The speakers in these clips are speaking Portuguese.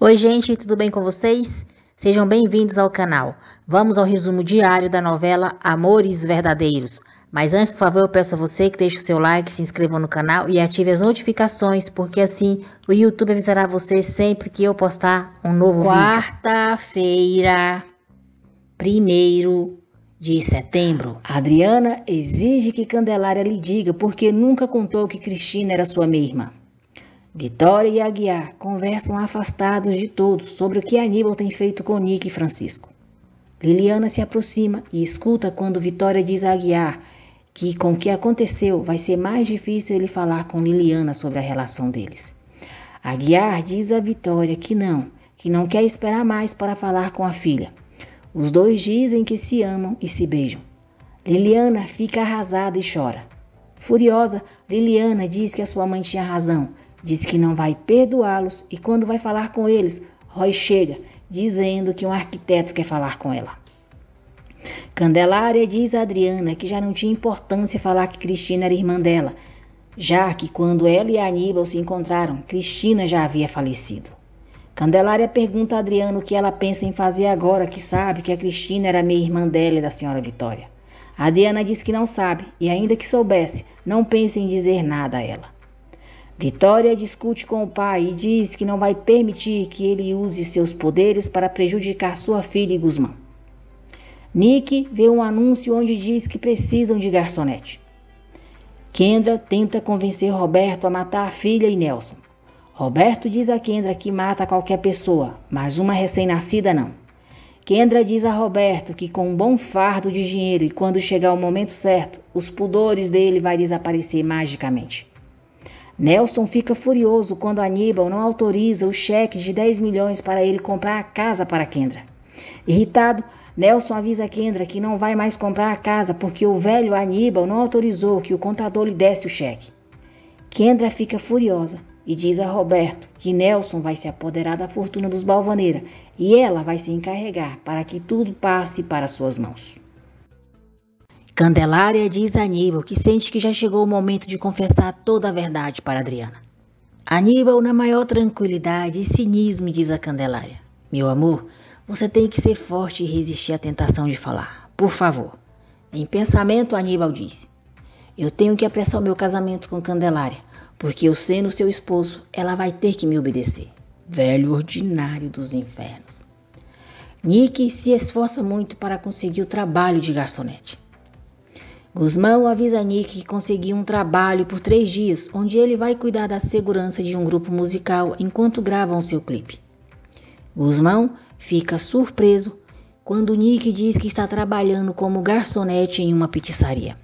Oi gente, tudo bem com vocês? Sejam bem-vindos ao canal. Vamos ao resumo diário da novela Amores Verdadeiros. Mas antes, por favor, eu peço a você que deixe o seu like, se inscreva no canal e ative as notificações, porque assim o YouTube avisará você sempre que eu postar um novo vídeo. Quarta-feira, 1º de setembro. Adriana exige que Candelária lhe diga porque nunca contou que Cristina era sua meia-irmã. Vitória e Aguiar conversam afastados de todos sobre o que Aníbal tem feito com Nick e Francisco. Liliana se aproxima e escuta quando Vitória diz a Aguiar que com o que aconteceu vai ser mais difícil ele falar com Liliana sobre a relação deles. Aguiar diz a Vitória que não quer esperar mais para falar com a filha. Os dois dizem que se amam e se beijam. Liliana fica arrasada e chora. Furiosa, Liliana diz que a sua mãe tinha razão. Diz que não vai perdoá-los e quando vai falar com eles, Roy chega, dizendo que um arquiteto quer falar com ela. Candelária diz a Adriana que já não tinha importância falar que Cristina era irmã dela, já que quando ela e Aníbal se encontraram, Cristina já havia falecido. Candelária pergunta a Adriana o que ela pensa em fazer agora que sabe que a Cristina era meia-irmã dela e da senhora Vitória. A Adriana diz que não sabe e ainda que soubesse, não pensa em dizer nada a ela. Vitória discute com o pai e diz que não vai permitir que ele use seus poderes para prejudicar sua filha e Guzmão. Nick vê um anúncio onde diz que precisam de garçonete. Kendra tenta convencer Roberto a matar a filha e Nelson. Roberto diz a Kendra que mata qualquer pessoa, mas uma recém-nascida não. Kendra diz a Roberto que com um bom fardo de dinheiro e quando chegar o momento certo, os pudores dele vai desaparecer magicamente. Nelson fica furioso quando Aníbal não autoriza o cheque de 10 milhões para ele comprar a casa para Kendra. Irritado, Nelson avisa a Kendra que não vai mais comprar a casa porque o velho Aníbal não autorizou que o contador lhe desse o cheque. Kendra fica furiosa e diz a Roberto que Nelson vai se apoderar da fortuna dos Balvanera e ela vai se encarregar para que tudo passe para suas mãos. Candelária diz a Aníbal que sente que já chegou o momento de confessar toda a verdade para Adriana. Aníbal, na maior tranquilidade e cinismo, diz a Candelária: meu amor, você tem que ser forte e resistir à tentação de falar. Por favor. Em pensamento, Aníbal diz: eu tenho que apressar o meu casamento com Candelária, porque eu sendo seu esposo, ela vai ter que me obedecer. Velho ordinário dos infernos. Nick se esforça muito para conseguir o trabalho de garçonete. Guzmão avisa Nick que conseguiu um trabalho por 3 dias, onde ele vai cuidar da segurança de um grupo musical enquanto gravam seu clipe. Guzmão fica surpreso quando Nick diz que está trabalhando como garçonete em uma pizzaria.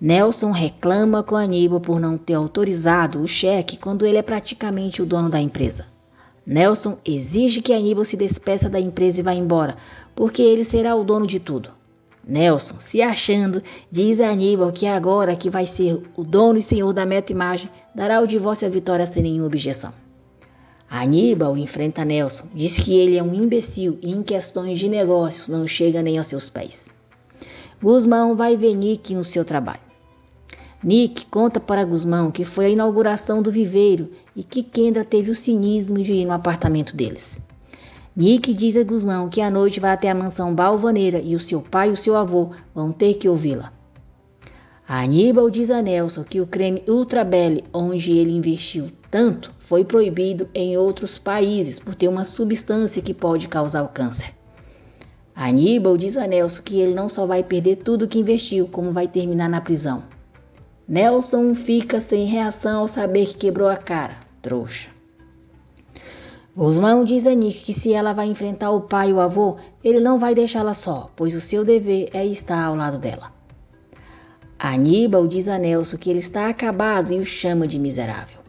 Nelson reclama com Aníbal por não ter autorizado o cheque quando ele é praticamente o dono da empresa. Nelson exige que Aníbal se despeça da empresa e vá embora, porque ele será o dono de tudo. Nelson, se achando, diz a Aníbal que agora que vai ser o dono e senhor da Meta Imagem, dará o divórcio à Vitória sem nenhuma objeção. Aníbal enfrenta Nelson, diz que ele é um imbecil e em questões de negócios não chega nem aos seus pés. Guzmão vai ver Nick no seu trabalho. Nick conta para Guzmão que foi a inauguração do viveiro e que Kendra teve o cinismo de ir no apartamento deles. Nick diz a Guzmão que à noite vai até a mansão Balvanera e o seu pai e o seu avô vão ter que ouvi-la. Aníbal diz a Nelson que o creme Ultra Belle, onde ele investiu tanto, foi proibido em outros países por ter uma substância que pode causar o câncer. Aníbal diz a Nelson que ele não só vai perder tudo que investiu, como vai terminar na prisão. Nelson fica sem reação ao saber que quebrou a cara. Trouxa. Guzmão diz a Nick que se ela vai enfrentar o pai e o avô, ele não vai deixá-la só, pois o seu dever é estar ao lado dela. Aníbal diz a Nelson que ele está acabado e o chama de miserável.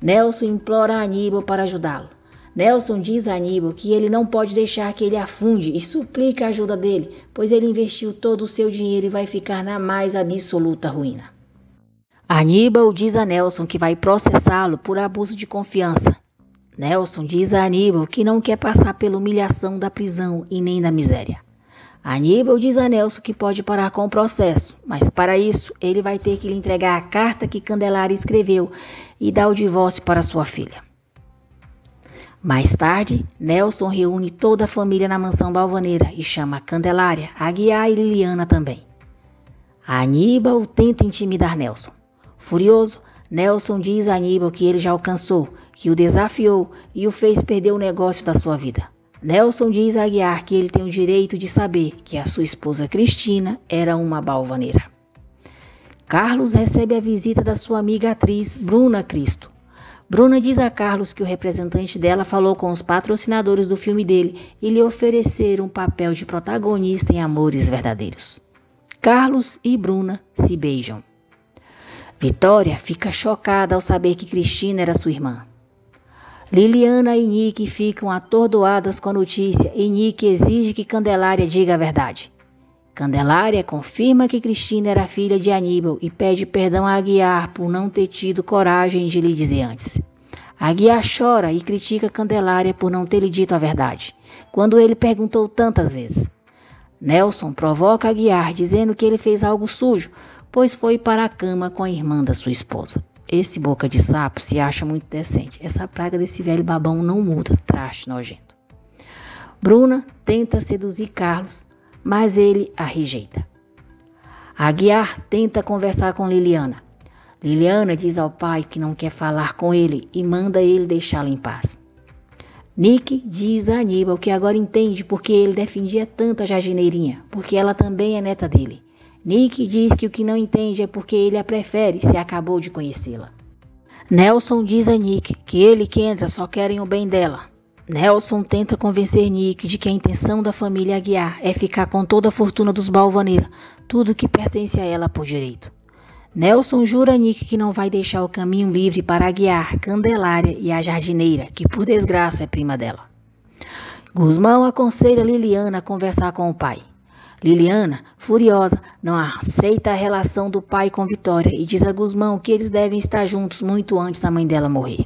Nelson implora a Aníbal para ajudá-lo. Nelson diz a Aníbal que ele não pode deixar que ele afunde e suplica a ajuda dele, pois ele investiu todo o seu dinheiro e vai ficar na mais absoluta ruína. Aníbal diz a Nelson que vai processá-lo por abuso de confiança. Nelson diz a Aníbal que não quer passar pela humilhação da prisão e nem da miséria. Aníbal diz a Nelson que pode parar com o processo, mas para isso ele vai ter que lhe entregar a carta que Candelária escreveu e dar o divórcio para sua filha. Mais tarde, Nelson reúne toda a família na mansão Balvanera e chama Candelária, Aguiar e Liliana também. Aníbal tenta intimidar Nelson. Furioso, Nelson diz a Aníbal que ele já alcançou, que o desafiou e o fez perder o negócio da sua vida. Nelson diz a Aguiar que ele tem o direito de saber que a sua esposa Cristina era uma balvaneira. Carlos recebe a visita da sua amiga atriz Bruna Cristo. Bruna diz a Carlos que o representante dela falou com os patrocinadores do filme dele e lhe ofereceram um papel de protagonista em Amores Verdadeiros. Carlos e Bruna se beijam. Vitória fica chocada ao saber que Cristina era sua irmã. Liliana e Nick ficam atordoadas com a notícia e Nick exige que Candelária diga a verdade. Candelária confirma que Cristina era filha de Aníbal e pede perdão a Aguiar por não ter tido coragem de lhe dizer antes. Aguiar chora e critica Candelária por não ter lhe dito a verdade, quando ele perguntou tantas vezes. Nelson provoca Aguiar dizendo que ele fez algo sujo, pois foi para a cama com a irmã da sua esposa. Esse boca de sapo se acha muito decente. Essa praga desse velho babão não muda, traste nojento. Bruna tenta seduzir Carlos, mas ele a rejeita. Aguiar tenta conversar com Liliana. Liliana diz ao pai que não quer falar com ele e manda ele deixá-la em paz. Nick diz a Aníbal que agora entende porque ele defendia tanto a jardineirinha, porque ela também é neta dele. Nick diz que o que não entende é porque ele a prefere se acabou de conhecê-la. Nelson diz a Nick que ele e Kendra só querem o bem dela. Nelson tenta convencer Nick de que a intenção da família Aguiar é ficar com toda a fortuna dos Balvanera, tudo que pertence a ela por direito. Nelson jura a Nick que não vai deixar o caminho livre para Aguiar, Candelária e a jardineira, que por desgraça é prima dela. Guzmão aconselha Liliana a conversar com o pai. Liliana, furiosa, não aceita a relação do pai com Vitória e diz a Guzmão que eles devem estar juntos muito antes da mãe dela morrer.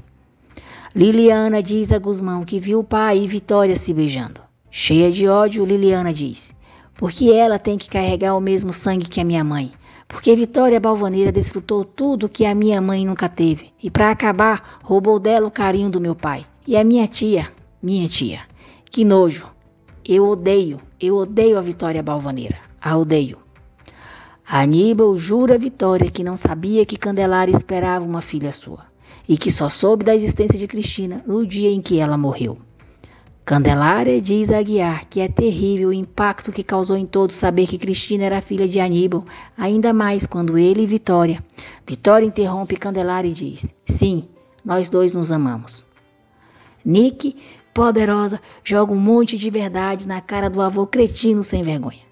Liliana diz a Guzmão que viu o pai e Vitória se beijando. Cheia de ódio, Liliana diz: porque ela tem que carregar o mesmo sangue que a minha mãe. Porque Vitória Balvanera desfrutou tudo que a minha mãe nunca teve. E para acabar, roubou dela o carinho do meu pai. E a minha tia. Que nojo. Eu odeio a Vitória Balvanera. A odeio. Aníbal jura a Vitória que não sabia que Candelária esperava uma filha sua. E que só soube da existência de Cristina no dia em que ela morreu. Candelária diz a Aguiar que é terrível o impacto que causou em todos saber que Cristina era filha de Aníbal, ainda mais quando ele e Vitória. Vitória interrompe Candelária e diz: sim, nós dois nos amamos. Nick, poderosa, joga um monte de verdades na cara do avô cretino sem vergonha.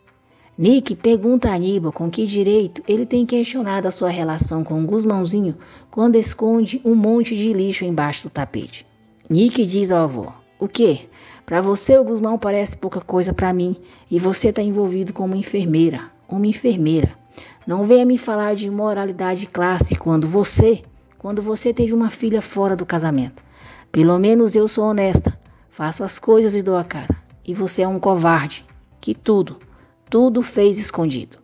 Nick pergunta a Aníbal com que direito ele tem questionado a sua relação com o Guzmãozinho quando esconde um monte de lixo embaixo do tapete. Nick diz ao avô: o quê? Para você o Guzmão parece pouca coisa para mim e você está envolvido com uma enfermeira. Não venha me falar de imoralidade de classe quando você teve uma filha fora do casamento. Pelo menos eu sou honesta, faço as coisas e dou a cara. E você é um covarde, que tudo fez escondido.